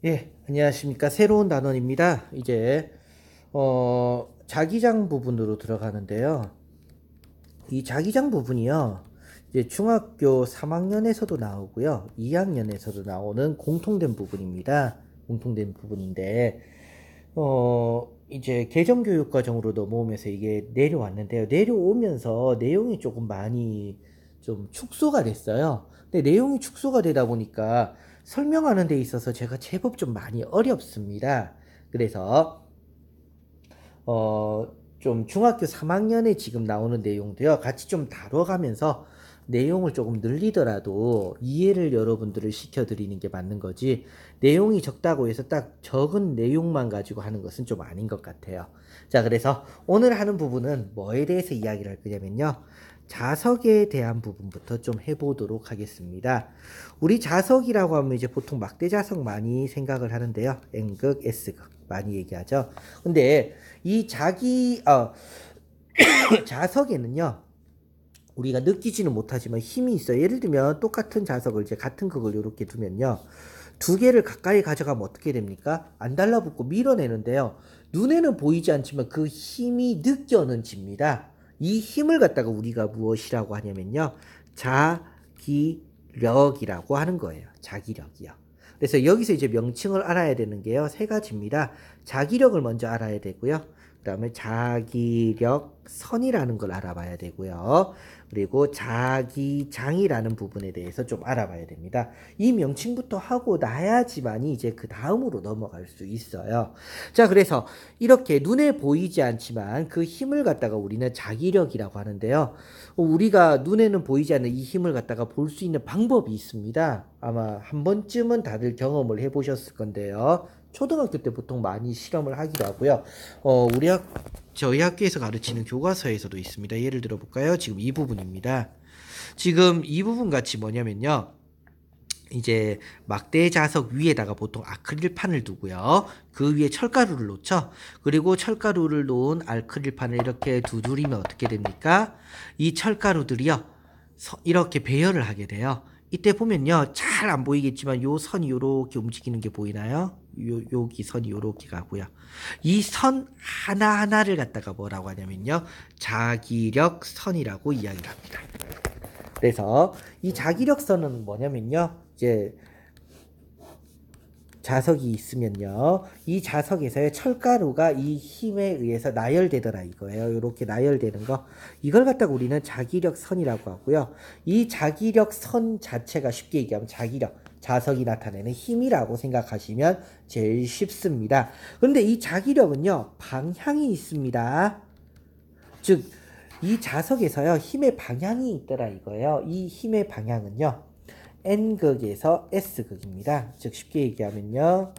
예, 안녕하십니까. 새로운 단원입니다. 이제, 자기장 부분으로 들어가는데요. 이 자기장 부분이요. 이제 중학교 3학년에서도 나오고요. 2학년에서도 나오는 공통된 부분입니다. 공통된 부분인데, 이제 개정교육 과정으로 넘어오면서 이게 내려왔는데요. 내려오면서 내용이 조금 많이 좀 축소가 됐어요. 근데 내용이 축소가 되다 보니까 설명하는 데 있어서 제가 제법 좀 많이 어렵습니다. 그래서 좀 중학교 3학년에 지금 나오는 내용도요, 같이 좀 다뤄가면서 내용을 조금 늘리더라도 이해를 여러분들을 시켜드리는 게 맞는 거지, 내용이 적다고 해서 딱 적은 내용만 가지고 하는 것은 좀 아닌 것 같아요. 자, 그래서 오늘 하는 부분은 뭐에 대해서 이야기를 할 거냐면요. 자석에 대한 부분부터 좀 해보도록 하겠습니다. 우리 자석이라고 하면 이제 보통 막대 자석 많이 생각을 하는데요. N극, S극 많이 얘기하죠. 근데 이 자석에는요, 우리가 느끼지는 못하지만 힘이 있어요. 예를 들면 똑같은 자석을 이제 같은 극을 이렇게 두면요, 두 개를 가까이 가져가면 어떻게 됩니까? 안 달라붙고 밀어내는데요. 눈에는 보이지 않지만 그 힘이 느껴집니다. 이 힘을 갖다가 우리가 무엇이라고 하냐면요, 자기력이라고 하는 거예요. 자기력이요. 그래서 여기서 이제 명칭을 알아야 되는 게요, 세 가지입니다. 자기력을 먼저 알아야 되고요. 그 다음에 자기력선이라는 걸 알아봐야 되고요. 그리고 자기장이라는 부분에 대해서 좀 알아봐야 됩니다. 이 명칭부터 하고 나야지만이 이제 그 다음으로 넘어갈 수 있어요. 자, 그래서 이렇게 눈에 보이지 않지만 그 힘을 갖다가 우리는 자기력이라고 하는데요. 우리가 눈에는 보이지 않는 이 힘을 갖다가 볼 수 있는 방법이 있습니다. 아마 한 번쯤은 다들 경험을 해보셨을 건데요. 초등학교 때 보통 많이 실험을 하기도 하고요. 저희 학교에서 가르치는 교과서에서도 있습니다. 예를 들어 볼까요? 지금 이 부분입니다. 지금 이 부분 같이 뭐냐면요, 이제 막대 자석 위에다가 보통 아크릴판을 두고요, 그 위에 철가루를 놓죠. 그리고 철가루를 놓은 아크릴판을 이렇게 두드리면 어떻게 됩니까? 이 철가루들이요, 이렇게 배열을 하게 돼요. 이때 보면요, 잘 안 보이겠지만 요 선이 요렇게 움직이는 게 보이나요? 여기 선이 요렇게 가고요. 이 선 하나하나를 갖다가 뭐라고 하냐면요, 자기력선이라고 이야기를 합니다. 그래서 이 자기력선은 뭐냐면요, 이제 자석이 있으면요, 이 자석에서의 철가루가 이 힘에 의해서 나열되더라 이거예요. 이렇게 나열되는 거, 이걸 갖다가 우리는 자기력선이라고 하고요. 이 자기력선 자체가 쉽게 얘기하면 자기력, 자석이 나타내는 힘이라고 생각하시면 제일 쉽습니다. 그런데 이 자기력은요, 방향이 있습니다. 즉, 이 자석에서요, 힘의 방향이 있더라 이거예요. 이 힘의 방향은요, N극에서 S극입니다. 즉 쉽게 얘기하면요,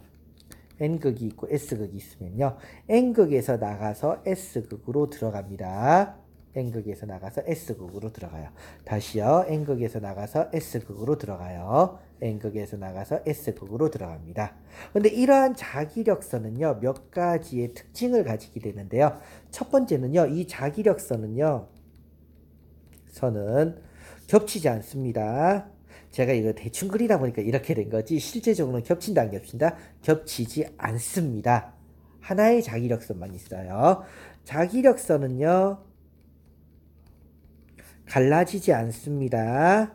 N극이 있고 S극이 있으면요, N극에서 나가서 S극으로 들어갑니다. N극에서 나가서 S극으로 들어가요. 다시요, N극에서 나가서 S극으로 들어가요. N극에서 나가서 S극으로 들어갑니다. 근데 이러한 자기력선은요, 몇 가지의 특징을 가지게 되는데요. 첫 번째는요, 이 자기력선은요, 선은 겹치지 않습니다. 제가 이거 대충 그리다 보니까 이렇게 된 거지, 실제적으로는 겹친다 안 겹친다? 겹치지 않습니다. 하나의 자기력선만 있어요. 자기력선은요, 갈라지지 않습니다.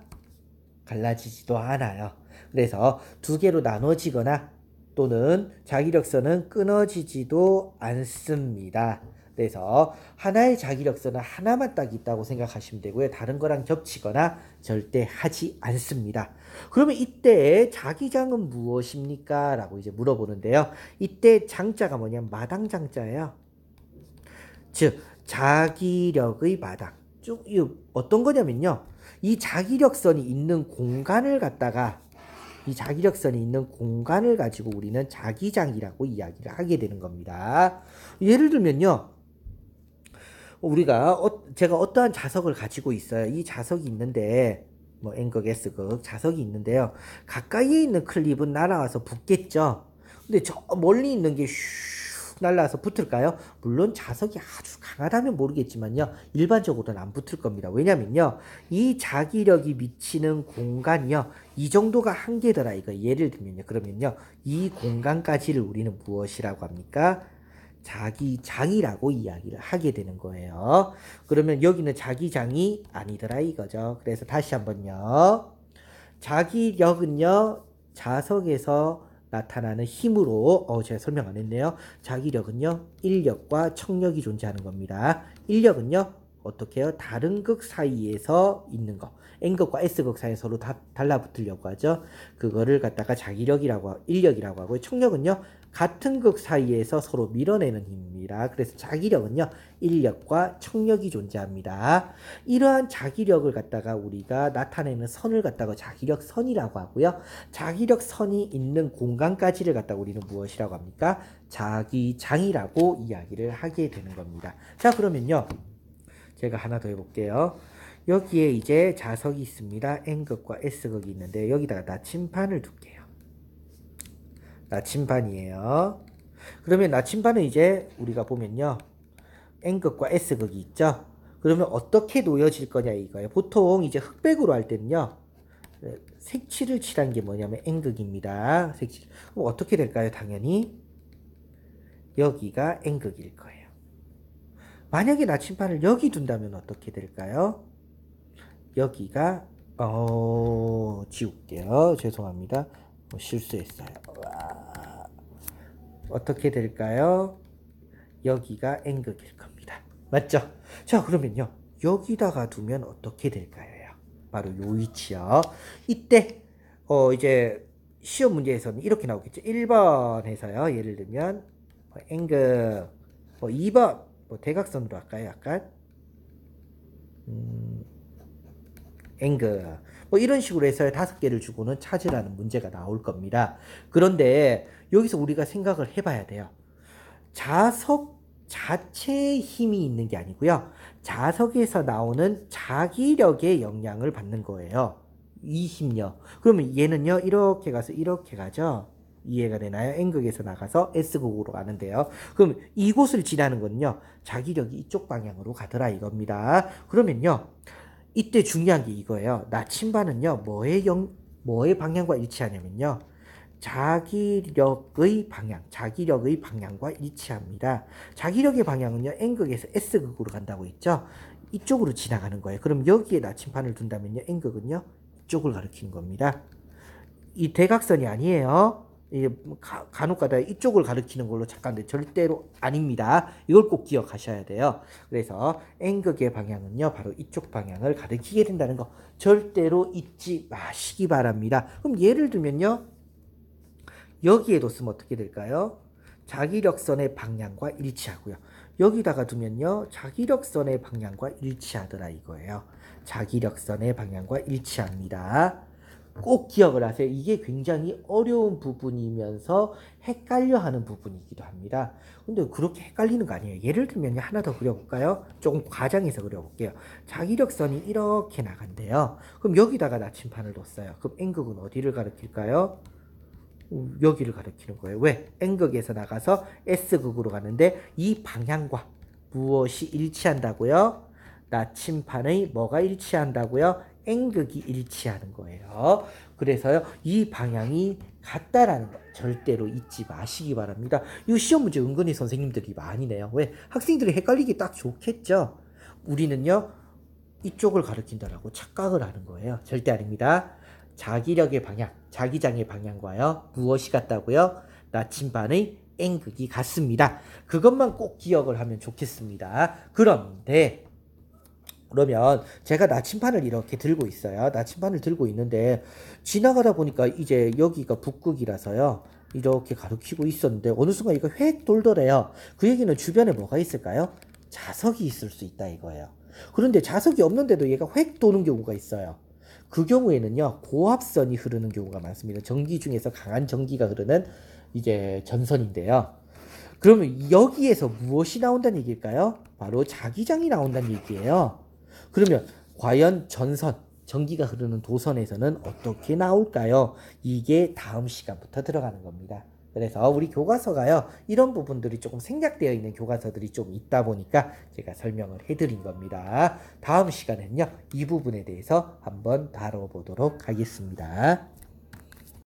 갈라지지도 않아요. 그래서 두 개로 나눠지거나 또는 자기력선은 끊어지지도 않습니다. 그래서 하나의 자기력선은 하나만 딱 있다고 생각하시면 되고요. 다른 거랑 겹치거나 절대 하지 않습니다. 그러면 이때 자기장은 무엇입니까? 라고 이제 물어보는데요. 이때 장자가 뭐냐면 마당장자예요. 즉 자기력의 마당. 쭉 어떤 거냐면요, 이 자기력선이 있는 공간을 갖다가, 이 자기력선이 있는 공간을 가지고 우리는 자기장이라고 이야기를 하게 되는 겁니다. 예를 들면요, 우리가 제가 어떠한 자석을 가지고 있어요. 이 자석이 있는데, 뭐 N극, S극 자석이 있는데요, 가까이에 있는 클립은 날아와서 붙겠죠. 근데 저 멀리 있는 게 슉 날라와서 붙을까요? 물론 자석이 아주 강하다면 모르겠지만요. 일반적으로는 안 붙을 겁니다. 왜냐면요. 이 자기력이 미치는 공간이요. 이 정도가 한계더라 이거. 예를 들면요. 그러면요. 이 공간까지를 우리는 무엇이라고 합니까? 자기장이라고 이야기를 하게 되는 거예요. 그러면 여기는 자기장이 아니더라 이거죠. 그래서 다시 한번요. 자기력은요. 자석에서 나타나는 힘으로 제가 설명 안 했네요. 자기력은요. 인력과 청력이 존재하는 겁니다. 인력은요. 어떻게 해요? 다른 극 사이에서 있는 거. N극과 S극 사이에 서로 달라붙으려고 하죠. 그거를 갖다가 자기력이라고 인력이라고 하고요. 청력은요. 같은 극 사이에서 서로 밀어내는 힘입니다. 그래서 자기력은요. 인력과 청력이 존재합니다. 이러한 자기력을 갖다가 우리가 나타내는 선을 갖다가 자기력선이라고 하고요. 자기력선이 있는 공간까지를 갖다가 우리는 무엇이라고 합니까? 자기장이라고 이야기를 하게 되는 겁니다. 자, 그러면요. 제가 하나 더 해볼게요. 여기에 이제 자석이 있습니다. N극과 S극이 있는데 여기다가 나침반을 둘게요. 나침반이에요. 그러면 나침반은 이제 우리가 보면요. N극과 S극이 있죠. 그러면 어떻게 놓여질 거냐 이거예요. 보통 이제 흑백으로 할 때는요. 색칠을 칠한 게 뭐냐면 N극입니다. 색칠. 그럼 어떻게 될까요? 당연히 여기가 N극일 거예요. 만약에 나침반을 여기 둔다면 어떻게 될까요? 여기가 지울게요. 죄송합니다. 실수했어요. 어떻게 될까요? 여기가 N극일 겁니다. 맞죠? 자, 그러면요. 여기다가 두면 어떻게 될까요? 바로 요 위치요. 이때 이제 시험 문제에서는 이렇게 나오겠죠. 1번에서요. 예를 들면 N극 2번 대각선으로 할까요? 약간 N극 이런 식으로 해서 5개를 주고는 찾으라는 문제가 나올 겁니다. 그런데 여기서 우리가 생각을 해봐야 돼요. 자석 자체의 힘이 있는 게 아니고요. 자석에서 나오는 자기력의 영향을 받는 거예요. 이 힘요. 그러면 얘는요. 이렇게 가서 이렇게 가죠. 이해가 되나요? N극에서 나가서 S극으로 가는데요. 그럼 이곳을 지나는 건요. 자기력이 이쪽 방향으로 가더라 이겁니다. 그러면요. 이때 중요한 게 이거예요. 나침반은요. 뭐의 방향과 일치하냐면요. 자기력의 방향과 일치합니다. 자기력의 방향은요. N극에서 S극으로 간다고 했죠. 이쪽으로 지나가는 거예요. 그럼 여기에 나침반을 둔다면요. N극은요. 이쪽을 가리키는 겁니다. 이 대각선이 아니에요. 간혹가다 이쪽을 가리키는 걸로 착각하는데 절대로 아닙니다. 이걸 꼭 기억하셔야 돼요. 그래서 N극의 방향은요. 바로 이쪽 방향을 가리키게 된다는 거 절대로 잊지 마시기 바랍니다. 그럼 예를 들면요. 여기에 뒀으면 어떻게 될까요? 자기력선의 방향과 일치하고요. 여기다가 두면요. 자기력선의 방향과 일치하더라 이거예요. 자기력선의 방향과 일치합니다. 꼭 기억을 하세요. 이게 굉장히 어려운 부분이면서 헷갈려하는 부분이기도 합니다. 근데 그렇게 헷갈리는 거 아니에요. 예를 들면 하나 더 그려볼까요? 조금 과장해서 그려볼게요. 자기력선이 이렇게 나간대요. 그럼 여기다가 나침반을 뒀어요. 그럼 N극은 어디를 가리킬까요? 여기를 가리키는 거예요. 왜? N극에서 나가서 S극으로 가는데 이 방향과 무엇이 일치한다고요? 나침반의 뭐가 일치한다고요? N극이 일치하는 거예요. 그래서요. 이 방향이 같다라는 거 절대로 잊지 마시기 바랍니다. 이 시험 문제 은근히 선생님들이 많이 내요. 왜? 학생들이 헷갈리기 딱 좋겠죠. 우리는요. 이쪽을 가리킨다라고 착각을 하는 거예요. 절대 아닙니다. 자기력의 방향, 자기장의 방향과요. 무엇이 같다고요? 나침반의 N극이 같습니다. 그것만 꼭 기억을 하면 좋겠습니다. 그런데 그러면 제가 나침반을 이렇게 들고 있어요. 나침반을 들고 있는데 지나가다 보니까 이제 여기가 북극이라서요. 이렇게 가리키고 있었는데 어느 순간 이거 획 돌더래요. 그 얘기는 주변에 뭐가 있을까요? 자석이 있을 수 있다 이거예요. 그런데 자석이 없는데도 얘가 획 도는 경우가 있어요. 그 경우에는요. 고압선이 흐르는 경우가 많습니다. 전기 중에서 강한 전기가 흐르는 이제 전선인데요. 그러면 여기에서 무엇이 나온다는 얘기일까요? 바로 자기장이 나온다는 얘기예요. 그러면 과연 전기가 흐르는 도선에서는 어떻게 나올까요? 이게 다음 시간부터 들어가는 겁니다. 그래서 우리 교과서가요, 이런 부분들이 조금 생략되어 있는 교과서들이 좀 있다 보니까 제가 설명을 해드린 겁니다. 다음 시간에는요, 이 부분에 대해서 한번 다뤄보도록 하겠습니다.